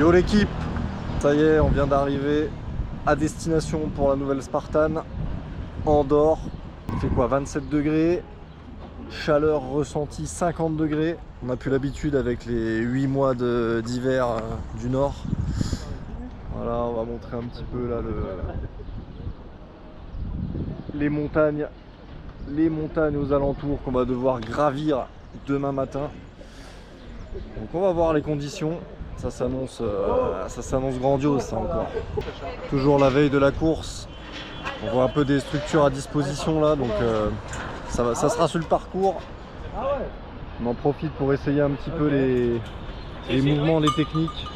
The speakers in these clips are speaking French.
Yo l'équipe, ça y est, on vient d'arriver à destination pour la nouvelle Spartan, Andorre. Il fait quoi, 27 degrés, chaleur ressentie 50 degrés. On n'a plus l'habitude avec les 8 mois d'hiver du nord. Voilà, on va montrer un petit peu là les montagnes aux alentours qu'on va devoir gravir demain matin. Donc on va voir les conditions. Ça s'annonce grandiose ça encore. Toujours la veille de la course. On voit un peu des structures à disposition là, donc ça sera sur le parcours. On en profite pour essayer un petit peu les mouvements, les techniques.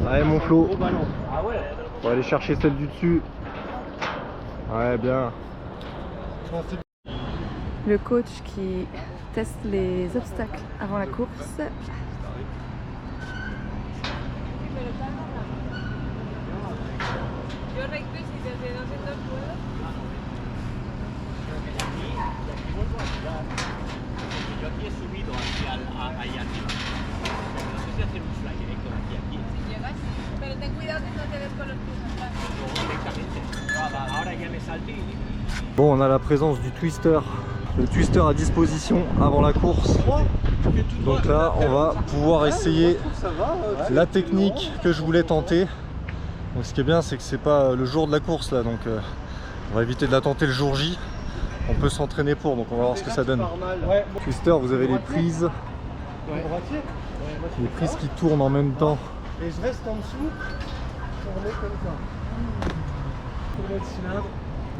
Allez mon Flo, on va aller chercher celle du dessus. Ouais, bien. Le coach qui teste les obstacles avant la course. Bon, on a la présence du twister, le twister à disposition avant la course. Donc là, on va pouvoir essayer la technique que je voulais tenter. Donc ce qui est bien, c'est que c'est pas le jour de la course là, donc on va éviter de la tenter le jour J. On peut s'entraîner pour, donc on va voir ce que ça donne. Twister, vous avez les prises qui tournent en même temps. Et je reste en dessous, tourner comme ça. Tourner le cylindre.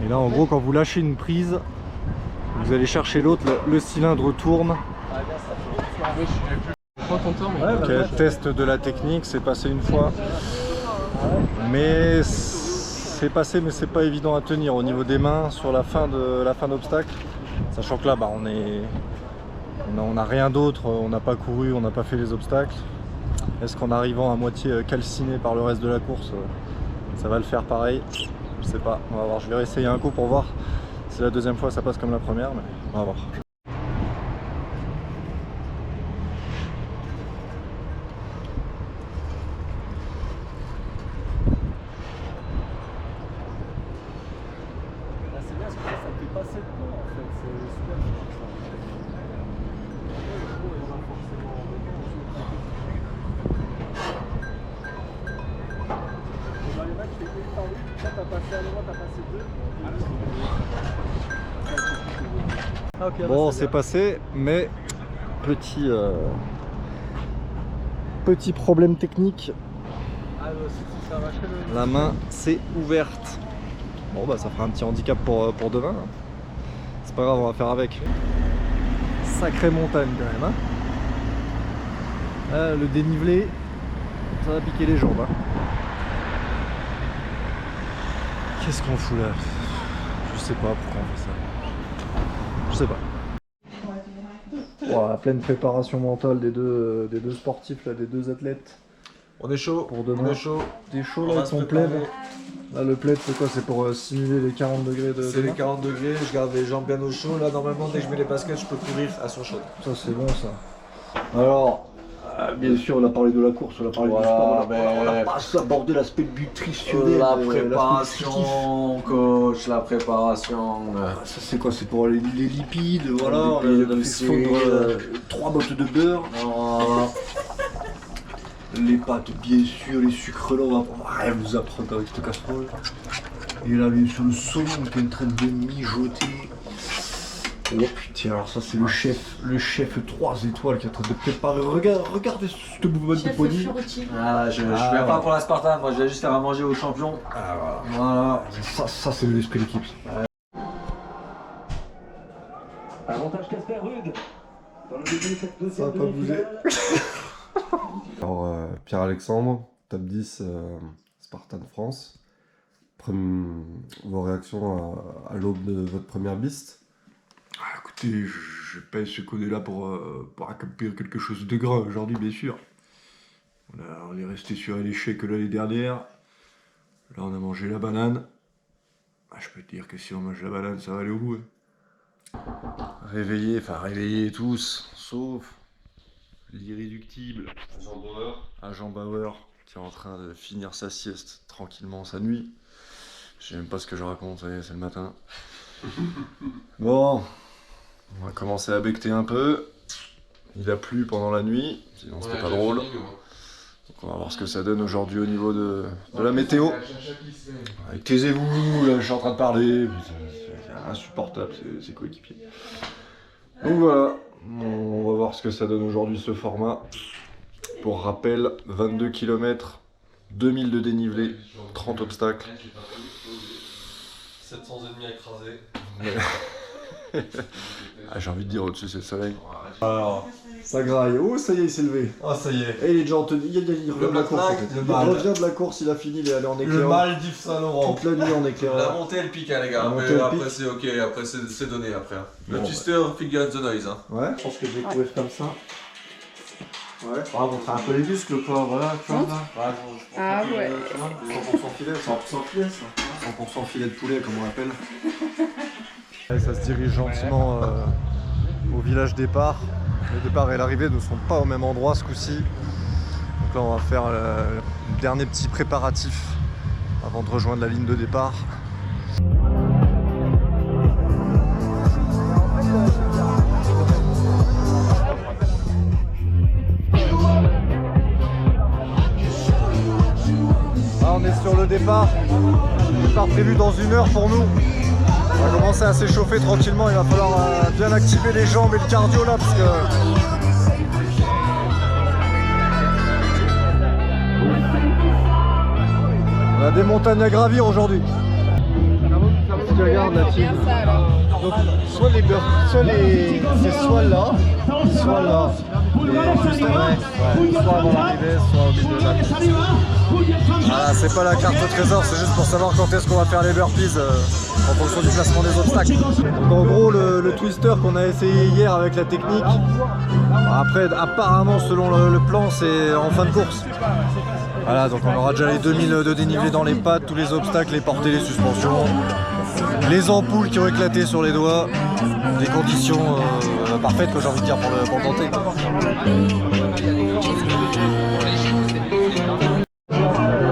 Et là, en gros, quand vous lâchez une prise, vous allez chercher l'autre, le cylindre tourne. Ok, test de la technique, c'est passé une fois. Mais c'est passé, mais c'est pas évident à tenir au niveau des mains sur la fin d'obstacle. Sachant que là, bah, on n'a rien d'autre, on n'a pas couru, on n'a pas fait les obstacles. Est-ce qu'en arrivant à moitié calciné par le reste de la course, ça va le faire pareil? Je sais pas, on va voir. Je vais réessayer un coup pour voir si la deuxième fois ça passe comme la première, mais on va voir. C'est bien parce que ça fait passer le temps en fait, c'est super. Dans les matchs, tu fais une par lui, là t'as passé à l'avant, t'as passé deux. Bon, c'est passé, mais petit problème technique. La main s'est ouverte. Bon bah ça fera un petit handicap pour demain. C'est pas grave, on va faire avec. Sacrée montagne quand même, hein. Le dénivelé, ça va piquer les jambes, hein. Qu'est-ce qu'on fout là? Je sais pas pourquoi on fait ça. Je sais pas. Bon, la pleine préparation mentale des deux sportifs, là, des deux athlètes. On est chaud, Pour demain. on est chaud. T'es chaud là avec ton plaid? Là le plaid c'est quoi? C'est pour simuler les 40 degrés de... C'est les 40 degrés, je garde les jambes bien au chaud. Là normalement dès que je mets les baskets je peux courir à son chaud. Ça c'est bon ça. Alors, bien sûr on a parlé de la course, on a parlé du sport, on a pas abordé l'aspect nutritionnel. La l'aspect préparation, coach, la préparation. Ça c'est quoi? C'est pour les lipides, voilà, Les lipides on a fait aussi, fondre 3 bottes de beurre. Les pâtes bien sûr, les sucres là, on va rien vous apprendre avec cette casserole. Et là bien sûr le saumon qui est en train de mijoter. Oh putain, alors ça c'est le chef 3 étoiles qui est en train de préparer. Regardez ce mouvement de poignet. Ah, je viens pas pour la Spartan, moi je vais juste faire à manger aux champions. Ah, Voilà. ça c'est l'esprit d'équipe. Avantage Casper Rude dans le début de cette Ça deuxième va pas bouger. Alors, Pierre-Alexandre, top 10 Spartan France. Vos réactions à l'aube de votre première piste? Écoutez, je pèse ce côté-là pour accomplir quelque chose de grand aujourd'hui, bien sûr. On est resté sur un échec l'année dernière. Là, on a mangé la banane. Je peux te dire que si on mange la banane, ça va aller au bout. Réveillés tous, sauf l'irréductible Agent Bauer qui est en train de finir sa sieste tranquillement sa nuit. Je sais même pas ce que je raconte, ça y est, c'est le matin. Bon, on va commencer à becter un peu. Il a plu pendant la nuit, sinon c'était pas drôle. Donc on va voir ce que ça donne aujourd'hui au niveau de la météo. Allez, taisez-vous, là je suis en train de parler. C'est insupportable ces coéquipiers. Donc voilà, on va voir ce que ça donne aujourd'hui ce format. Pour rappel, 22 km, 2000 de dénivelé, 30 obstacles. 700 ennemis écrasés. Ah, j'ai envie de dire au-dessus c'est le soleil. Alors, ça graille. Oh, ça y est, il s'est levé. Oh, ça y est. Et il est déjà en tenue, il revient de la course. En fait. Il revient de la course, il a fini, il est allé en éclaireur. Le mal d'Yves Saint-Laurent. Toute la nuit en La éclaireur. montée elle pique hein, les gars, La montée, mais elle après pique. c'est ok, après c'est donné après. Hein. Le Bon, twister figure the noise. Hein. Ouais. Je pense que je vais courir comme ça. Ouais. On va montrer un peu les muscles, quoi. Voilà, tu vois. Là. Ah ouais. 100% filet, 100% filet ça. 100% filet de poulet comme on l'appelle. Et ça se dirige gentiment au village départ. Le départ et l'arrivée ne sont pas au même endroit ce coup-ci. Donc là on va faire le dernier petit préparatif avant de rejoindre la ligne de départ. Là on est sur le départ. Départ prévu dans 1 heure pour nous. On va commencer à s'échauffer tranquillement, il va falloir bien activer les jambes et le cardio là parce que on a des montagnes à gravir aujourd'hui. Tu regardes la team. Donc soit c'est soit là, soit là. Juste avant, soit avant l'arrivée, soit au milieu de la course. Ah, c'est pas la carte au trésor, c'est juste pour savoir quand est-ce qu'on va faire les burpees en fonction du placement des obstacles. Donc en gros le twister qu'on a essayé hier avec la technique, après apparemment selon le plan c'est en fin de course. Voilà, donc on aura déjà les 2000 de dénivelé dans les pattes, tous les obstacles, les portées, les suspensions, les ampoules qui ont éclaté sur les doigts, des conditions parfaites que j'ai envie de dire pour le tenter.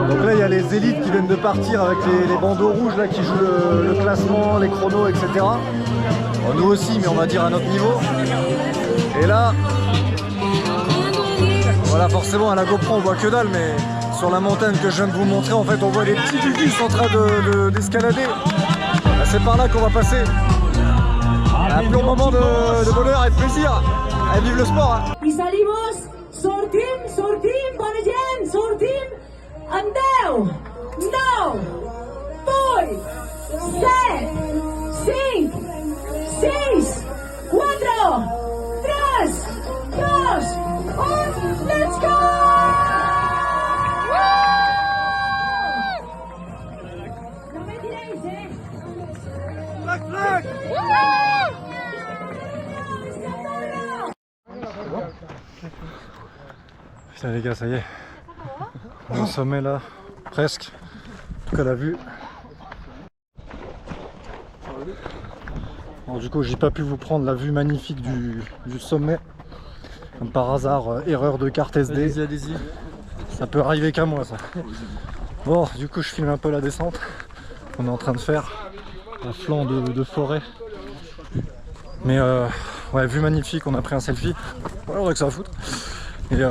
Donc là il y a les élites qui viennent de partir avec les bandeaux rouges là qui jouent le classement, les chronos, etc. Bon, nous aussi mais on va dire à notre niveau. Et là, voilà forcément à la GoPro on voit que dalle mais sur la montagne que je viens de vous montrer en fait on voit les petits bus en train d'escalader. C'est par là qu'on va passer. Un long moment de bonheur et de plaisir. Allez, vive le sport hein. I salimos, sortim, bona gent, sortim, en 10, 9, 8, 7, 5, 6, 4, 3, 2, 1, let's go! No me tiréis, Putain les gars, ça y est. On est au sommet là, presque. En tout cas la vue. Alors, du coup j'ai pas pu vous prendre la vue magnifique du sommet. Comme par hasard, erreur de carte SD. Allez-y. Ça peut arriver qu'à moi ça. Bon, du coup je filme un peu la descente. On est en train de faire un flanc de forêt. Mais ouais, vue magnifique, on a pris un selfie. Voilà, on dirait que ça va foutre. Et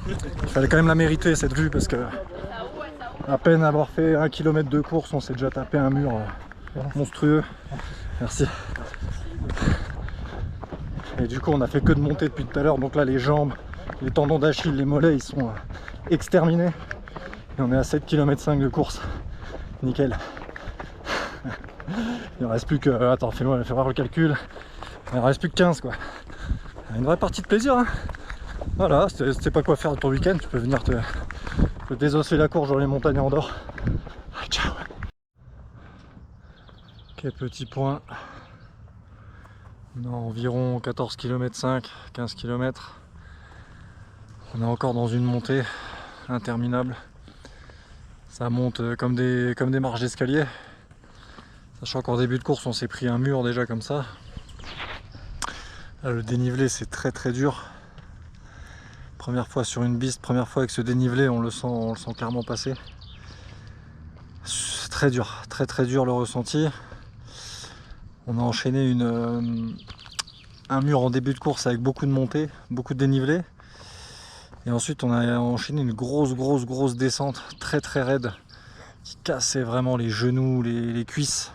il fallait quand même la mériter cette vue parce que à peine avoir fait 1 km de course, on s'est déjà tapé un mur monstrueux. Merci. Et du coup on a fait que de monter depuis tout à l'heure, donc là les jambes, les tendons d'Achille, les mollets ils sont exterminés. Et on est à 7,5 km de course. Nickel. Il ne reste plus que... Attends, fais-moi faire le calcul. Il ne reste plus que 15 quoi. Une vraie partie de plaisir hein. Voilà, si tu sais pas quoi faire de ton week-end, tu peux venir te désosser la courge dans les montagnes en dehors. Ah, ciao. Ok, petit point. On a environ 14 km 5, 15 km. On est encore dans une montée interminable. Ça monte comme des marches d'escalier. Sachant qu'en début de course on s'est pris un mur déjà comme ça. Là, le dénivelé c'est très dur. Première fois sur une piste, première fois avec ce dénivelé, on le sent clairement passer. C'est très dur, très dur le ressenti. On a enchaîné un mur en début de course avec beaucoup de montées, beaucoup de dénivelé. Et ensuite on a enchaîné une grosse descente très raide qui cassait vraiment les genoux, les cuisses.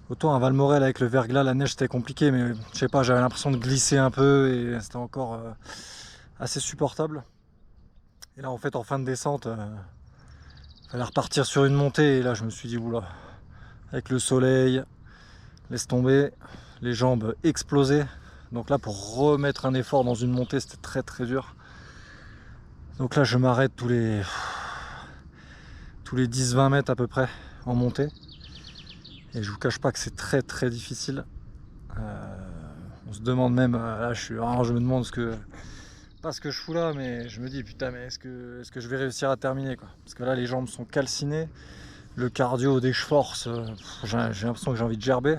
Autant à Valmorel avec le verglas, la neige c'était compliqué, mais je sais pas, j'avais l'impression de glisser un peu et c'était encore assez supportable. Et là en fait en fin de descente, fallait repartir sur une montée et là je me suis dit oula, avec le soleil, laisse tomber, les jambes explosées. Donc là pour remettre un effort dans une montée c'était très dur. Donc là je m'arrête tous les 10-20 mètres à peu près en montée. Et je vous cache pas que c'est très difficile. On se demande même, là je me demande pas ce que je fous là, mais je me dis putain mais est-ce que je vais réussir à terminer quoi. Parce que là les jambes sont calcinées, le cardio dès que je force, j'ai l'impression que j'ai envie de gerber.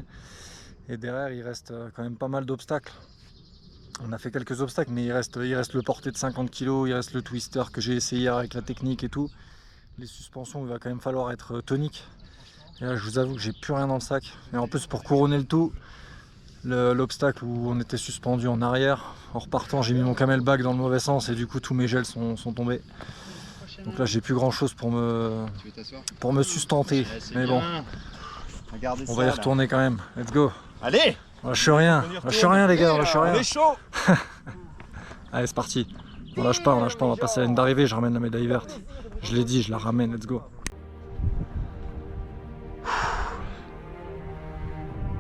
Et derrière il reste quand même pas mal d'obstacles. On a fait quelques obstacles, mais il reste le porté de 50 kg, il reste le twister que j'ai essayé avec la technique et tout. Les suspensions, il va quand même falloir être tonique. Et là je vous avoue que j'ai plus rien dans le sac. Et en plus pour couronner le tout, l'obstacle où on était suspendu en arrière, en repartant j'ai mis mon camelback dans le mauvais sens et du coup tous mes gels sont tombés. Donc là j'ai plus grand chose pour me sustenter. Mais bon, on va y retourner quand même. Let's go. Allez, on lâche rien les gars, on lâche rien. On est chaud. Allez c'est parti. On lâche pas, on va passer à la ligne d'arrivée, je ramène la médaille verte. Je l'ai dit, je la ramène, let's go.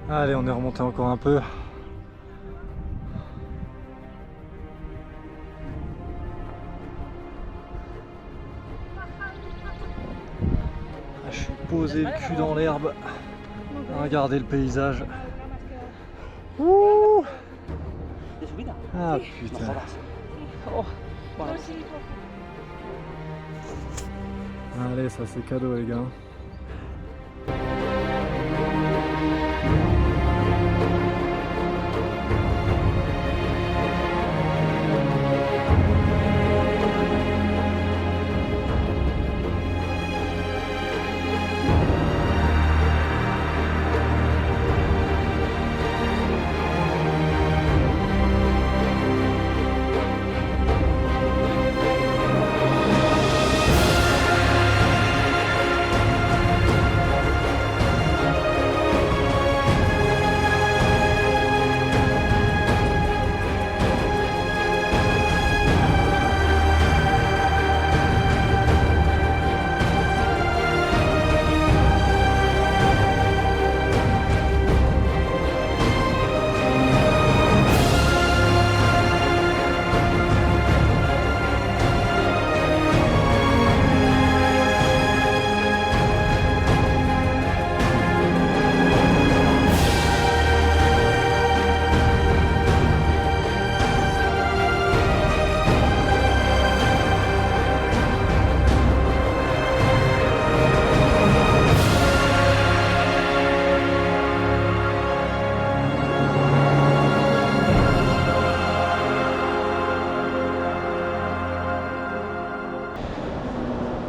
Allez, on est remonté encore un peu. Je suis posé le cul dans l'herbe. Regardez le paysage. Ouh. Ah putain. Allez, ça c'est cadeau les gars.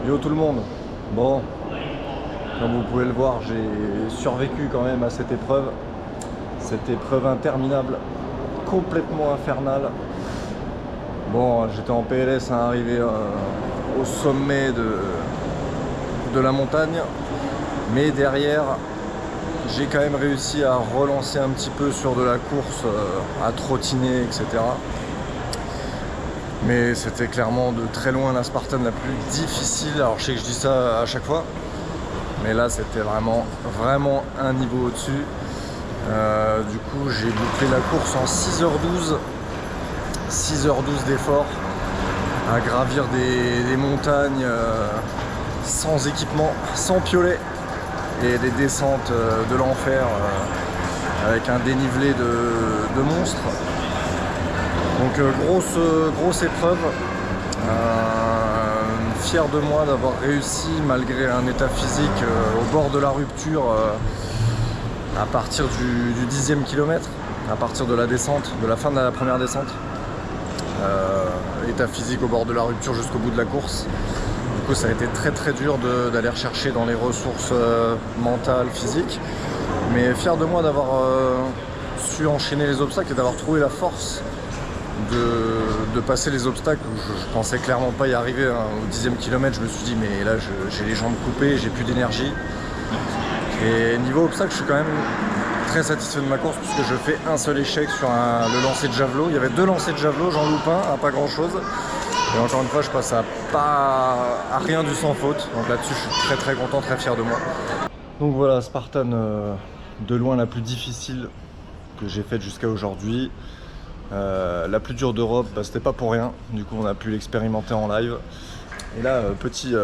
Yo tout le monde, bon, comme vous pouvez le voir, j'ai survécu quand même à cette épreuve interminable, complètement infernale. Bon, j'étais en PLS à arriver au sommet de la montagne, mais derrière, j'ai quand même réussi à relancer un petit peu sur de la course, à trottiner, etc. Mais c'était clairement de très loin la Spartan la plus difficile. Alors je sais que je dis ça à chaque fois, mais là c'était vraiment un niveau au-dessus. Du coup j'ai bouclé la course en 6h12. 6h12 d'effort à gravir des montagnes sans équipement, sans piolet, et des descentes de l'enfer avec un dénivelé de monstre. Donc grosse épreuve, fier de moi d'avoir réussi malgré un état physique au bord de la rupture à partir du 10e kilomètre, à partir de la descente, de la fin de la première descente. état physique au bord de la rupture jusqu'au bout de la course. Du coup ça a été très dur d'aller rechercher dans les ressources mentales, physiques. Mais fier de moi d'avoir su enchaîner les obstacles et d'avoir trouvé la force de passer les obstacles où je pensais clairement pas y arriver. Hein. Au 10e kilomètre, je me suis dit mais là j'ai les jambes coupées, j'ai plus d'énergie. Et niveau obstacle, je suis quand même très satisfait de ma course puisque je fais un seul échec sur le lancer de javelot. Il y avait 2 lancers de javelot, j'en loupe un à pas grand chose. Et encore une fois, je passe à rien du sans faute. Donc là-dessus, je suis très content, très fier de moi. Donc voilà, Spartan, de loin la plus difficile que j'ai faite jusqu'à aujourd'hui. La plus dure d'Europe, bah, c'était pas pour rien. Du coup, on a pu l'expérimenter en live. Et là, petit,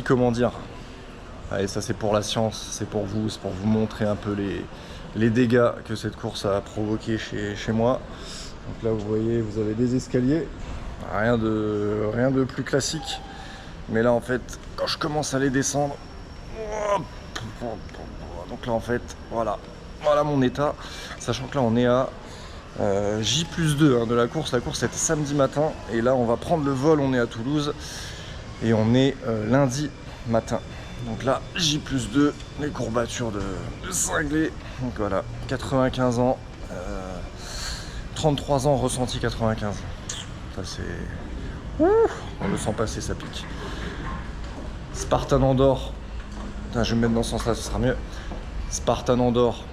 comment dire. Allez, ça c'est pour la science, c'est pour vous montrer un peu les dégâts que cette course a provoqué chez moi. Donc là vous voyez, vous avez des escaliers, rien de plus classique. Mais là en fait, quand je commence à les descendre, donc là en fait, voilà mon état. Sachant que là on est à J+2 hein, de la course. La course était samedi matin et là on va prendre le vol, on est à Toulouse et on est lundi matin. Donc là, J+2, les courbatures de cinglé. Donc voilà, 95 ans, 33 ans, ressenti 95. Ça c'est... On le sent passer, ça pique. Spartan Andorre. Putain, je vais me mettre dans ce sens-là, ce sera mieux. Spartan Andorre,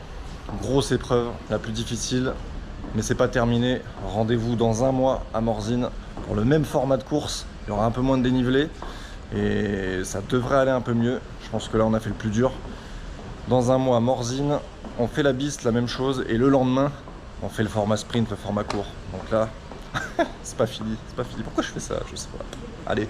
grosse épreuve, la plus difficile. Mais c'est pas terminé. Rendez-vous dans un mois à Morzine pour le même format de course. Il y aura un peu moins de dénivelé. Et ça devrait aller un peu mieux. Je pense que là on a fait le plus dur. Dans un mois, Morzine, on fait la biste, la même chose. Et le lendemain, on fait le format sprint, le format court. Donc là, c'est pas fini. Pourquoi je fais ça? Je sais pas. Allez.